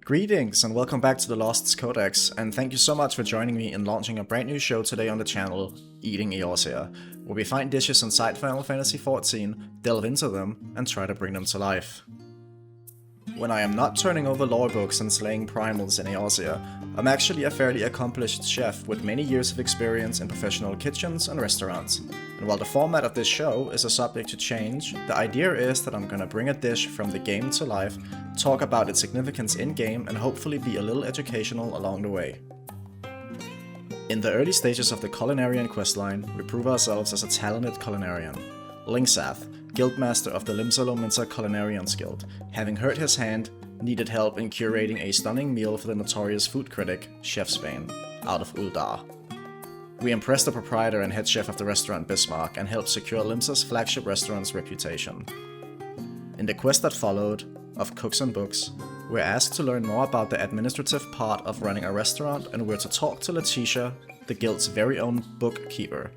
Greetings and welcome back to the Lost's Codex, and thank you so much for joining me in launching a brand new show today on the channel, Eating Eorzea, where we find dishes inside Final Fantasy XIV, delve into them, and try to bring them to life. When I am not turning over lore books and slaying primals in Eorzea, I'm actually a fairly accomplished chef with many years of experience in professional kitchens and restaurants. And while the format of this show is a subject to change, the idea is that I'm gonna bring a dish from the game to life, talk about its significance in-game, and hopefully be a little educational along the way. In the early stages of the Culinarian questline, we prove ourselves as a talented culinarian. Limsa, guildmaster of the Limsa Lominsa Culinarian Guild, having hurt his hand, needed help in curating a stunning meal for the notorious food critic, Chef Spain, out of Uldar. We impressed the proprietor and head chef of the Restaurant Bismarck and helped secure Limsa's flagship restaurant's reputation. In the quest that followed, of Cooks and Books, we're asked to learn more about the administrative part of running a restaurant, and we're to talk to Latisha, the guild's very own bookkeeper.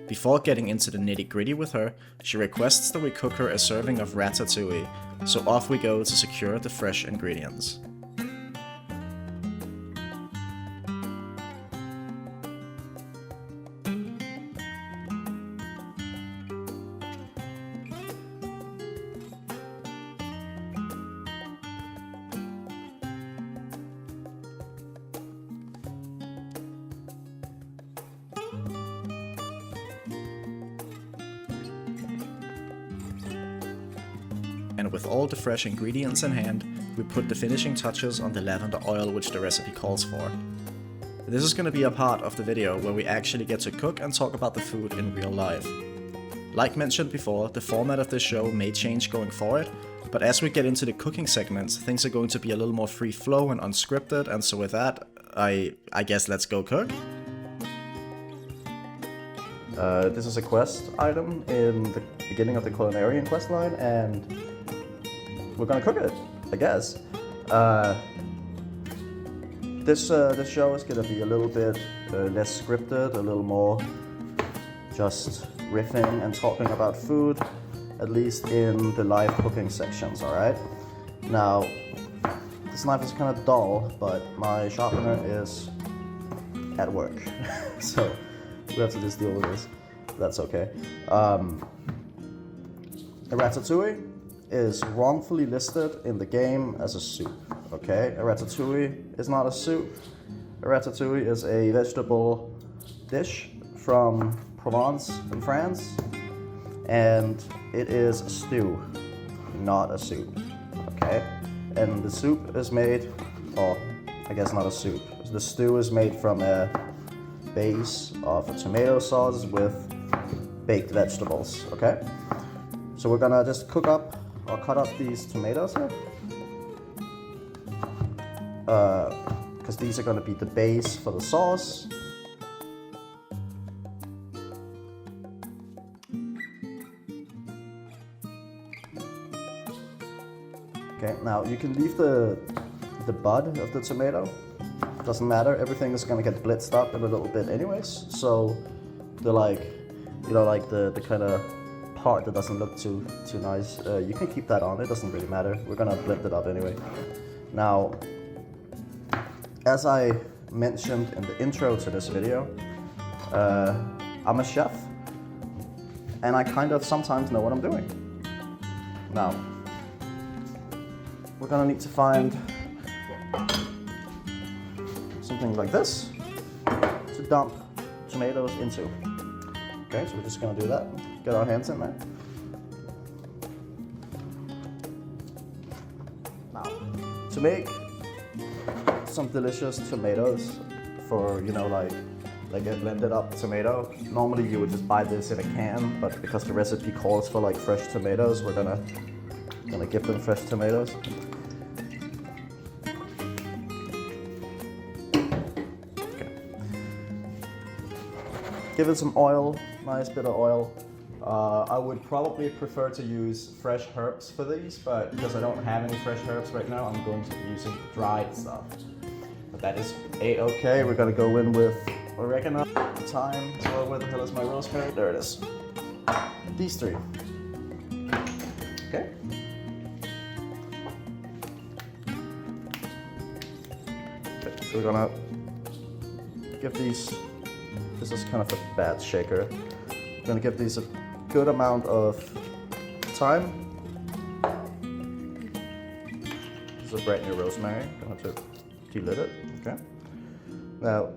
Before getting into the nitty-gritty with her, she requests that we cook her a serving of Ratatouille, so off we go to secure the fresh ingredients. And with all the fresh ingredients in hand, we put the finishing touches on the lavender oil which the recipe calls for. This is going to be a part of the video where we actually get to cook and talk about the food in real life. Like mentioned before, the format of this show may change going forward, but as we get into the cooking segments, things are going to be a little more free flow and unscripted, and so with that, I guess let's go cook. This is a quest item in the beginning of the Culinarian questline, and we're gonna cook it, I guess. This show is gonna be a little bit less scripted, a little more just riffing and talking about food, at least in the live cooking sections, alright? Now, this knife is kind of dull, but my sharpener is at work, so we have to just deal with this. That's okay. A ratatouille is wrongfully listed in the game as a soup, okay? A ratatouille is not a soup. A ratatouille is a vegetable dish from Provence in France, and it is a stew, not a soup, okay? And the soup is made, or I guess not a soup. The stew is made from a base of a tomato sauce with baked vegetables, okay? So we're gonna just cook up or cut up these tomatoes here, because these are gonna be the base for the sauce. Okay, now you can leave the bud of the tomato. Doesn't matter, everything is gonna get blitzed up in a little bit anyways. So the the kind of part that doesn't look too nice, you can keep that on, it doesn't really matter. We're gonna blend it up anyway. Now, as I mentioned in the intro to this video, I'm a chef, and I kind of sometimes know what I'm doing. Now, we're gonna need to find something like this to dump tomatoes into. Okay, so we're just gonna do that. Get our hands in there. Now, to make some delicious tomatoes for, like a blended up tomato, normally you would just buy this in a can, but because the recipe calls for like fresh tomatoes, we're gonna give them fresh tomatoes. Give it some oil, nice bit of oil. I would probably prefer to use fresh herbs for these, but because I don't have any fresh herbs right now, I'm going to be using dried stuff. But that is a-okay. We're gonna go in with oregano, thyme, well, where the hell is my rosemary? There it is. These three. Okay. So we're gonna give these, this is kind of a bad shaker. We're gonna give these a good amount of time. This is a brand new rosemary. Gonna have to delid it. Okay. Now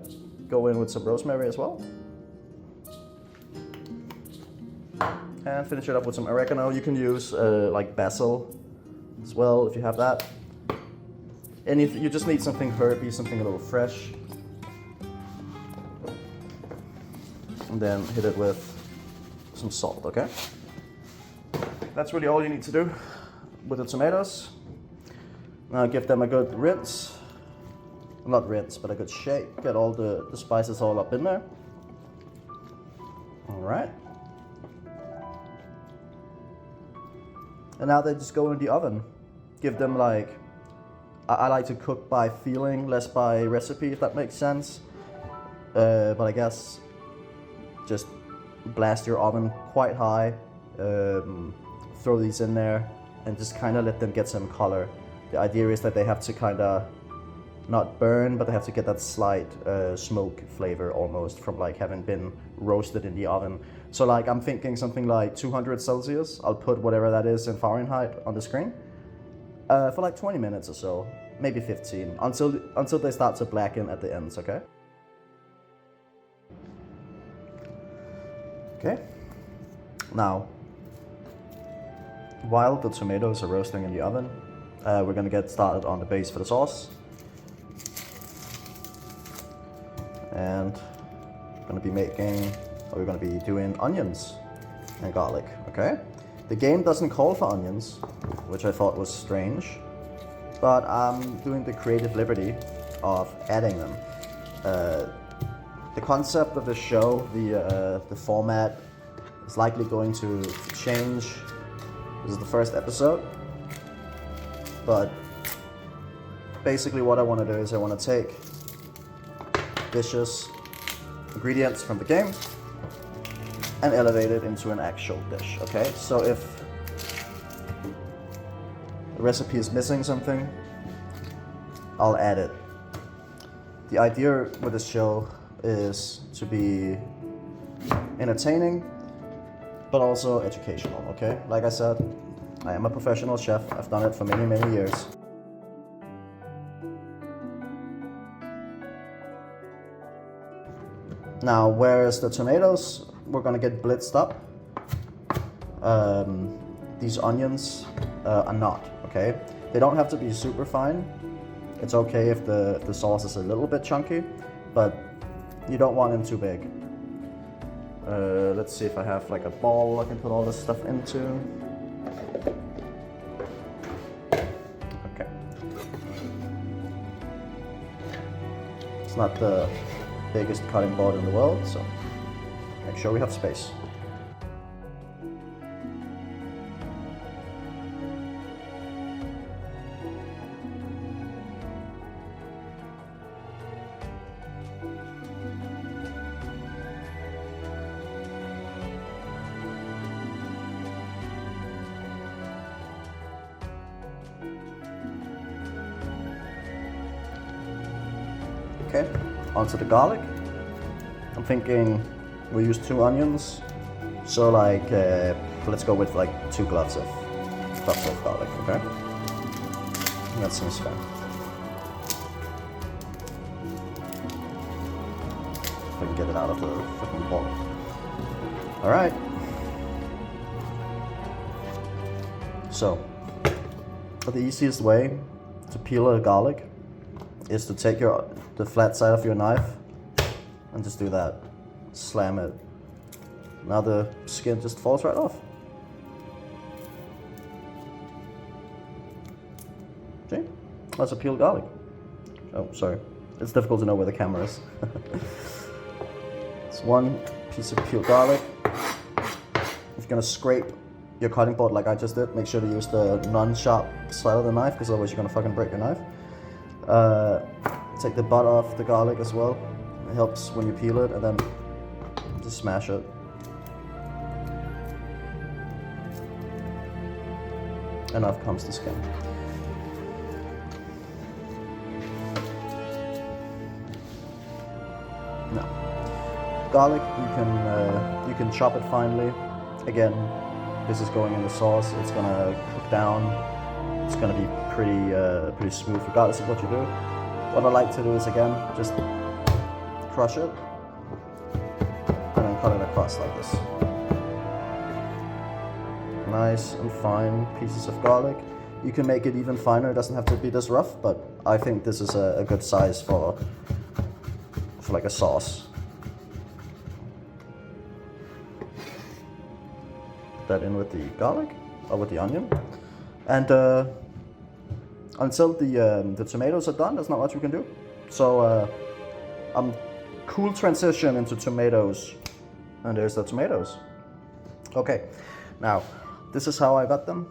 go in with some rosemary as well. And finish it up with some oregano. You can use like basil as well if you have that. And you just need something herby, something a little fresh. And then hit it with some salt, okay? That's really all you need to do with the tomatoes. Now give them a good rinse. Not rinse, but a good shake. Get all the spices all up in there. All right. And now they just go in the oven. Give them like, I like to cook by feeling, less by recipe, if that makes sense. But I guess just blast your oven quite high, throw these in there, and just kind of let them get some color. The idea is that they have to kind of not burn, but they have to get that slight smoke flavor almost from like having been roasted in the oven. So like I'm thinking something like 200 Celsius. I'll put whatever that is in Fahrenheit on the screen for like 20 minutes or so, maybe 15, until they start to blacken at the ends, okay? Okay. Now, while the tomatoes are roasting in the oven, we're gonna get started on the base for the sauce. And we're gonna be doing onions and garlic, okay? The game doesn't call for onions, which I thought was strange, but I'm doing the creative liberty of adding them. The concept of the show, the format, is likely going to change. This is the first episode, but basically what I want to do is I want to take dishes, ingredients from the game, and elevate it into an actual dish, okay? So if the recipe is missing something, I'll add it. The idea with this show is to be entertaining, but also educational, okay? Like I said, I am a professional chef. I've done it for many, many years. Now, whereas the tomatoes, we're gonna get blitzed up, these onions are not, okay? They don't have to be super fine. It's okay if the sauce is a little bit chunky, but you don't want them too big. Let's see if I have like a bowl I can put all this stuff into. Okay. It's not the biggest cutting board in the world, so make sure we have space. Okay, onto the garlic. I'm thinking we'll use 2 onions, so like let's go with like 2 cloves of garlic, okay? That seems fair. If I can get it out of the freaking bowl. All right. So, the easiest way to peel a garlic is to take the flat side of your knife and just do that. Slam it. Now the skin just falls right off. See? That's a peeled garlic. Oh, sorry. It's difficult to know where the camera is. It's 1 piece of peeled garlic. If you're gonna scrape your cutting board like I just did, make sure to use the non-sharp side of the knife, because otherwise you're gonna fucking break your knife. Take the butt off the garlic as well. It helps when you peel it, and then just smash it. And off comes the skin. Garlic, you can chop it finely. Again, this is going in the sauce. It's gonna cook down. It's gonna be pretty smooth regardless of what you do. What I like to do is again just crush it and then cut it across like this. Nice and fine pieces of garlic. You can make it even finer. It doesn't have to be this rough, but I think this is a good size for like a sauce. That in with the garlic or with the onion, and until the tomatoes are done, there's not much we can do. So cool transition into tomatoes, and there's the tomatoes. Okay, now this is how I got them.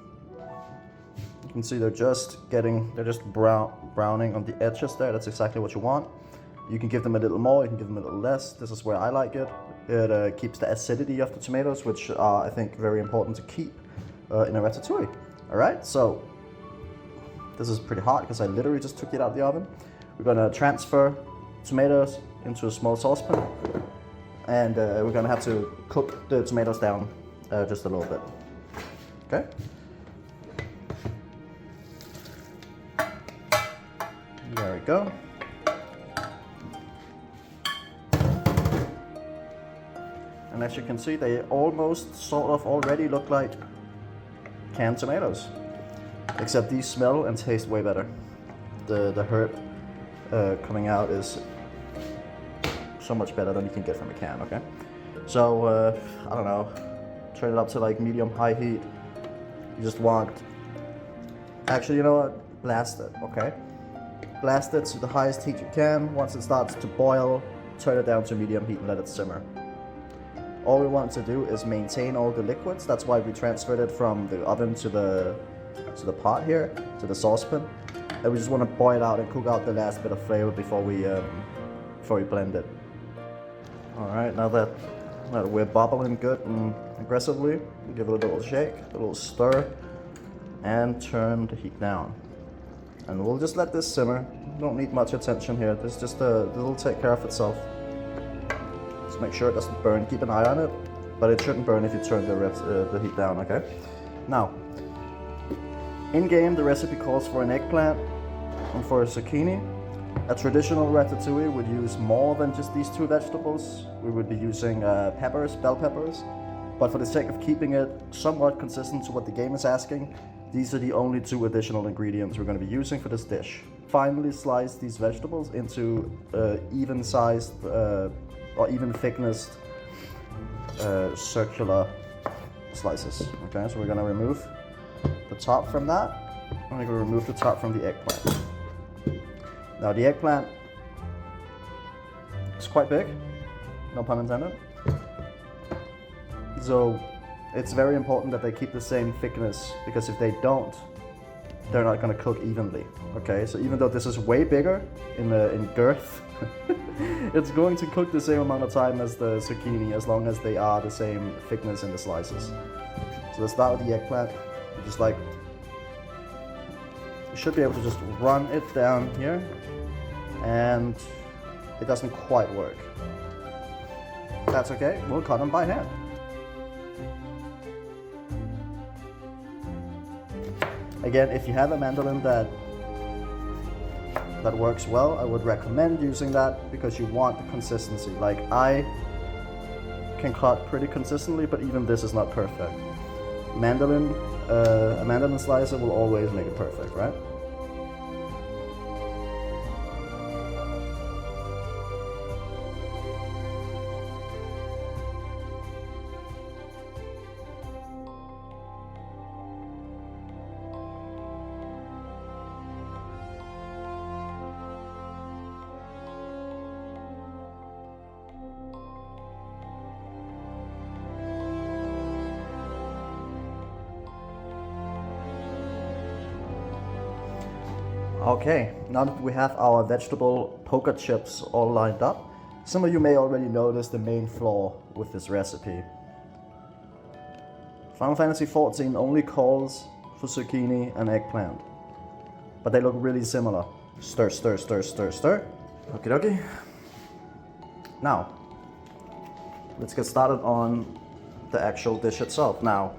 You can see they're just browning on the edges there. That's exactly what you want. You can give them a little more, you can give them a little less. This is where I like it. It keeps the acidity of the tomatoes, which are, I think, very important to keep in a ratatouille. All right, so this is pretty hot because I literally just took it out of the oven. We're gonna transfer tomatoes into a small saucepan, and we're gonna have to cook the tomatoes down just a little bit. Okay. There we go. And as you can see, they almost sort of already look like canned tomatoes. Except these smell and taste way better. The herb coming out is so much better than you can get from a can, okay? So, I don't know, turn it up to like medium-high heat. You just want, actually, you know what? Blast it, okay? Blast it to the highest heat you can. Once it starts to boil, turn it down to medium heat and let it simmer. All we want to do is maintain all the liquids. That's why we transferred it from the oven to the pot here, to the saucepan. And we just want to boil out and cook out the last bit of flavor before we blend it. All right, now that we're bubbling good and aggressively, give it a little shake, a little stir, and turn the heat down. And we'll just let this simmer. Don't need much attention here. This just it'll take care of itself. Just make sure it doesn't burn. Keep an eye on it, but it shouldn't burn if you turn the heat down. Okay. Now, in game, the recipe calls for an eggplant and for a zucchini. A traditional ratatouille would use more than just these two vegetables. We would be using peppers, bell peppers. But for the sake of keeping it somewhat consistent to what the game is asking, these are the only two additional ingredients we're going to be using for this dish. Finally slice these vegetables into even-sized or even thickness circular slices. Okay, so we're going to remove the top from that, and we're going to remove the top from the eggplant. Now the eggplant is quite big, no pun intended. So it's very important that they keep the same thickness, because if they don't, they're not going to cook evenly. Okay, so even though this is way bigger in girth, it's going to cook the same amount of time as the zucchini, as long as they are the same thickness in the slices. So let's start with the eggplant. Just like, you should be able to just run it down here, and it doesn't quite work. That's okay, we'll cut them by hand. Again, if you have a mandolin that works well, I would recommend using that, because you want the consistency. Like, I can cut pretty consistently, but even this is not perfect. A mandolin slicer will always make it perfect, right? Okay, now that we have our vegetable poker chips all lined up, some of you may already notice the main flaw with this recipe. Final Fantasy XIV only calls for zucchini and eggplant, but they look really similar. Stir, stir, stir, stir, stir. Okie dokie. Now, let's get started on the actual dish itself. Now,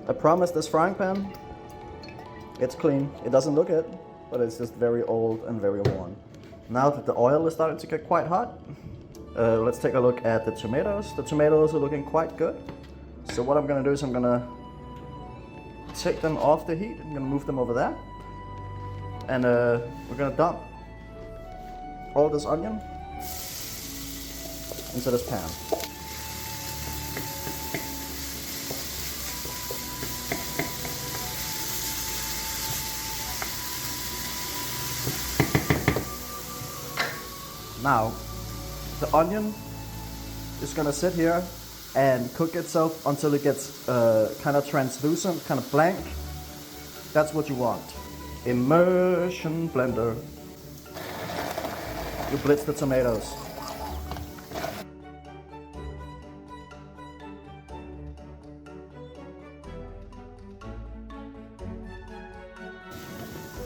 I promise this frying pan, it's clean. It doesn't look it, but it's just very old and very worn. Now that the oil is starting to get quite hot, let's take a look at the tomatoes. The tomatoes are looking quite good. So what I'm gonna do is I'm gonna take them off the heat. I'm gonna move them over there. And we're gonna dump all this onion into this pan. Now, the onion is gonna sit here and cook itself until it gets kind of translucent, kind of blank. That's what you want. Immersion blender. You blitz the tomatoes.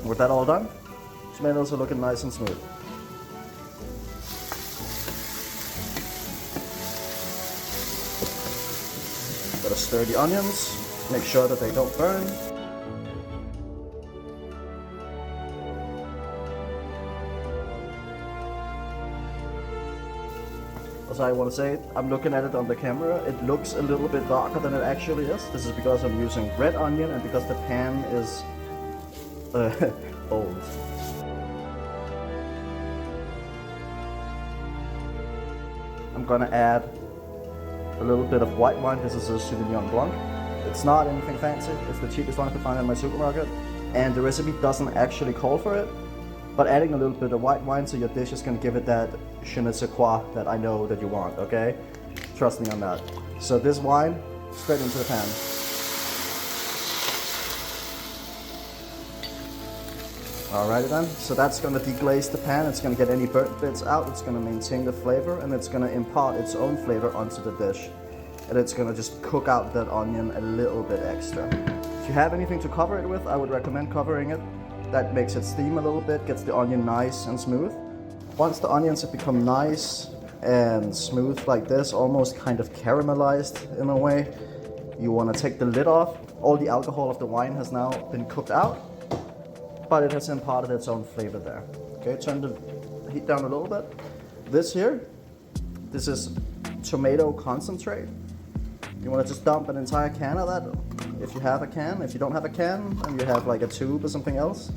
With that all done, tomatoes are looking nice and smooth. Gotta stir the onions, make sure that they don't burn. Also, I want to say, I'm looking at it on the camera, it looks a little bit darker than it actually is. This is because I'm using red onion and because the pan is old. I'm gonna add a little bit of white wine. This is a Sauvignon Blanc. It's not anything fancy. It's the cheapest one I could find in my supermarket. And the recipe doesn't actually call for it. But adding a little bit of white wine to your dish is gonna give it that je ne sais quoi that I know that you want, okay? Trust me on that. So this wine, straight into the pan. Alrighty then, so that's gonna deglaze the pan. It's gonna get any burnt bits out. It's gonna maintain the flavor and it's gonna impart its own flavor onto the dish. And it's gonna just cook out that onion a little bit extra. If you have anything to cover it with, I would recommend covering it. That makes it steam a little bit, gets the onion nice and smooth. Once the onions have become nice and smooth like this, almost kind of caramelized in a way, you wanna take the lid off. All the alcohol of the wine has now been cooked out, but it has imparted its own flavor there. Okay, turn the heat down a little bit. This here, this is tomato concentrate. You wanna just dump an entire can of that if you have a can. If you don't have a can and you have like a tube or something else,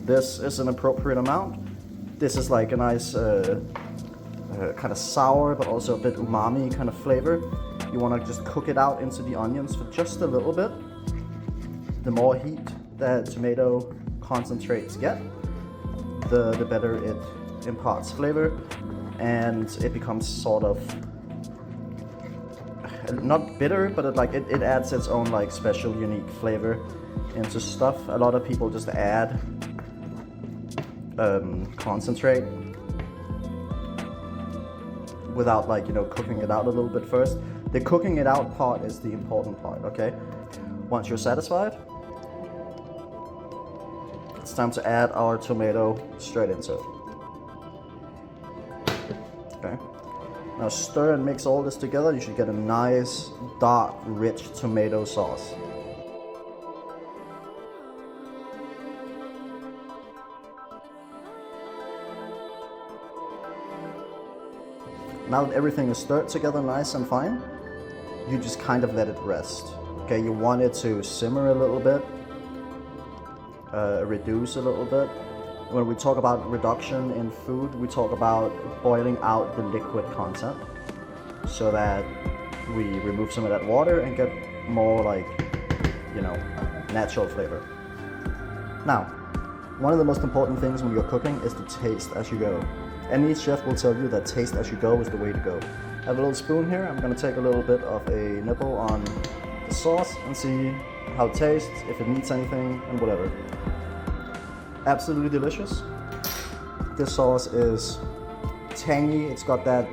this is an appropriate amount. This is like a nice kind of sour but also a bit umami kind of flavor. You wanna just cook it out into the onions for just a little bit. The more heat that tomato concentrates get, the better it imparts flavor and it becomes sort of not bitter, but it adds its own like special unique flavor into stuff. A lot of people just add concentrate without cooking it out a little bit first. The cooking it out part is the important part, okay? Once you're satisfied, it's time to add our tomato straight into it. Okay. Now stir and mix all this together. You should get a nice, dark, rich tomato sauce. Now that everything is stirred together nice and fine, you just kind of let it rest. Okay, you want it to simmer a little bit, reduce a little bit. When we talk about reduction in food, we talk about boiling out the liquid content so that we remove some of that water and get more natural flavor. Now, one of the most important things when you're cooking is to taste as you go. Any chef will tell you that taste as you go is the way to go. I have a little spoon here. I'm gonna take a little bit of a nibble on the sauce and see how it tastes, if it needs anything, and whatever. Absolutely delicious. This sauce is tangy. It's got that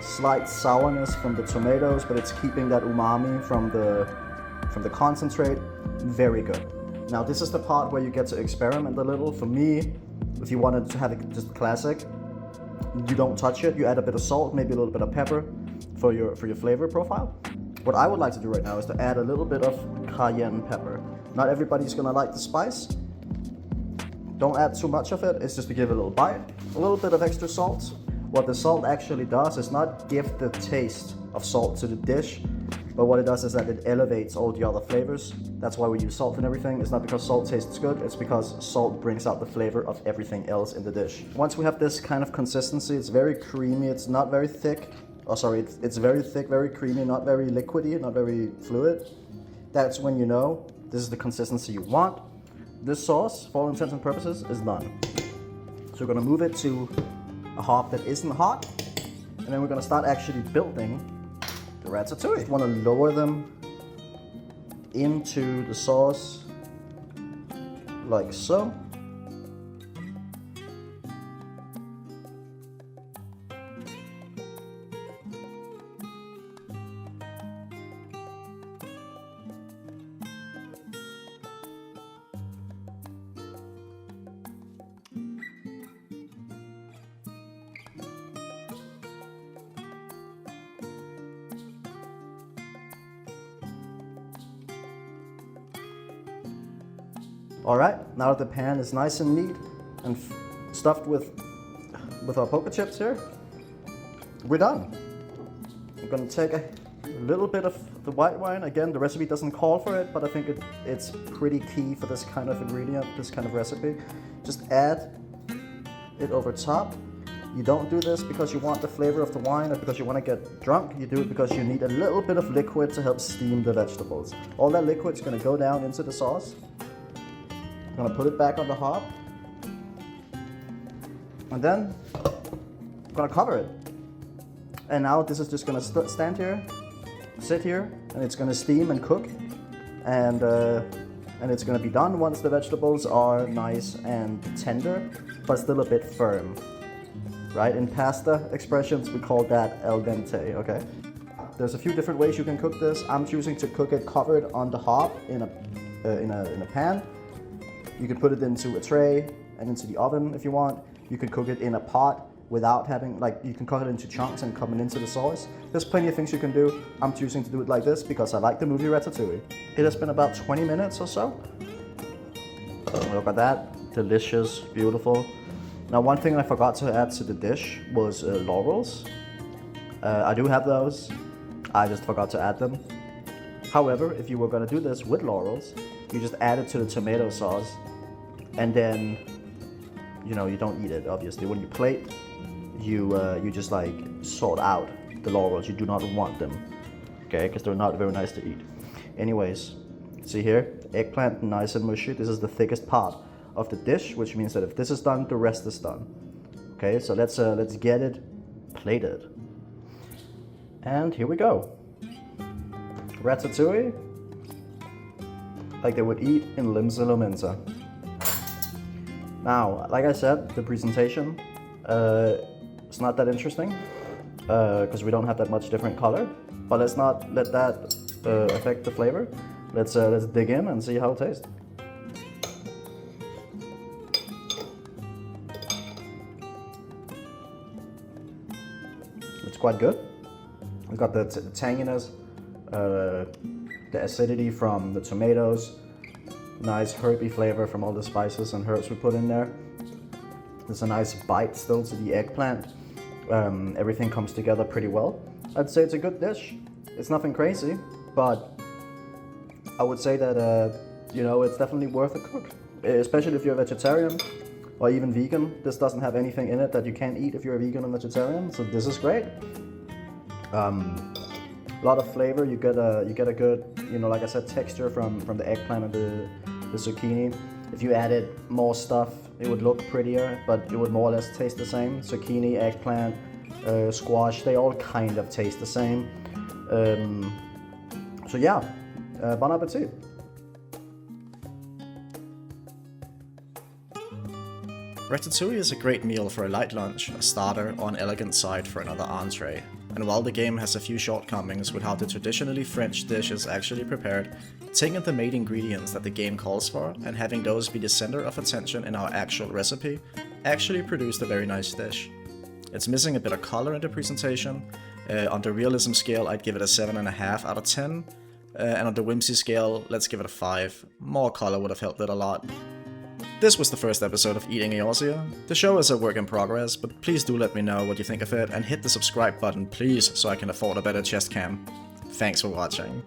slight sourness from the tomatoes, but it's keeping that umami from the concentrate. Very good. Now this is the part where you get to experiment a little. For me, if you wanted to have it just classic, you don't touch it. You add a bit of salt, maybe a little bit of pepper for your flavor profile. What I would like to do right now is to add a little bit of cayenne pepper. Not everybody's gonna like the spice. Don't add too much of it, it's just to give it a little bite. A little bit of extra salt. What the salt actually does is not give the taste of salt to the dish, but what it does is that it elevates all the other flavors. That's why we use salt and everything. It's not because salt tastes good, it's because salt brings out the flavor of everything else in the dish. Once we have this kind of consistency, it's very creamy, it's not very thick. Oh, sorry, it's very thick, very creamy, not very liquidy, not very fluid. That's when you know this is the consistency you want. This sauce, for all intents and purposes, is done. So we're gonna move it to a hob that isn't hot, and then we're gonna start actually building the ratatouille. Just wanna lower them into the sauce like so. All right, now that the pan is nice and neat and stuffed with our poker chips here, we're done. I'm gonna take a little bit of the white wine. Again, the recipe doesn't call for it, but I think it's pretty key for this kind of ingredient, this kind of recipe. Just add it over top. You don't do this because you want the flavor of the wine or because you want to get drunk. You do it because you need a little bit of liquid to help steam the vegetables. All that liquid is gonna go down into the sauce. I'm gonna put it back on the hob, and then I'm gonna cover it. And now this is just gonna stand here, sit here, and it's gonna steam and cook, and it's gonna be done once the vegetables are nice and tender, but still a bit firm. Right? In pasta expressions, we call that al dente. Okay. There's a few different ways you can cook this. I'm choosing to cook it covered on the hob in a pan. You can put it into a tray and into the oven if you want. You can cook it in a pot without having, like, you can cut it into chunks and come into the sauce. There's plenty of things you can do. I'm choosing to do it like this because I like the movie Ratatouille. It has been about 20 minutes or so. Look at that, delicious, beautiful. Now, one thing I forgot to add to the dish was laurels. I do have those, I just forgot to add them. However, if you were gonna do this with laurels, you just add it to the tomato sauce, and then, you know, you don't eat it, obviously. When you plate, you just like sort out the laurels. You do not want them, okay? Because they're not very nice to eat. Anyways, see here, the eggplant nice and mushy. This is the thickest part of the dish, which means that if this is done, the rest is done. Okay, so let's get it plated. And here we go. Ratatouille, like they would eat in Limsa, Lominsa. Now, like I said, the presentation, it's not that interesting because we don't have that much different color. But let's not let that affect the flavor. Let's dig in and see how it tastes. It's quite good. We've got the tanginess, the acidity from the tomatoes, nice herby flavor from all the spices and herbs we put in there. There's a nice bite still to the eggplant. Everything comes together pretty well. I'd say it's a good dish. It's nothing crazy, but I would say that you know, it's definitely worth a cook, especially if you're a vegetarian or even vegan. This doesn't have anything in it that you can't eat if you're a vegan and vegetarian, so this is great. A lot of flavor. You get a good, you know, like I said, texture from the eggplant and the zucchini. If you added more stuff, it would look prettier, but it would more or less taste the same. Zucchini, eggplant, squash, they all kind of taste the same. So yeah, bon appetit. Ratatouille is a great meal for a light lunch, a starter, or an elegant side for another entree. And while the game has a few shortcomings with how the traditionally French dish is actually prepared, taking the main ingredients that the game calls for and having those be the center of attention in our actual recipe actually produced a very nice dish. It's missing a bit of color in the presentation. On the realism scale, I'd give it a 7.5 out of 10. And on the whimsy scale, let's give it a 5. More color would have helped it a lot. This was the first episode of Eating Eorzea. The show is a work in progress, but please do let me know what you think of it and hit the subscribe button please so I can afford a better chest cam. Thanks for watching.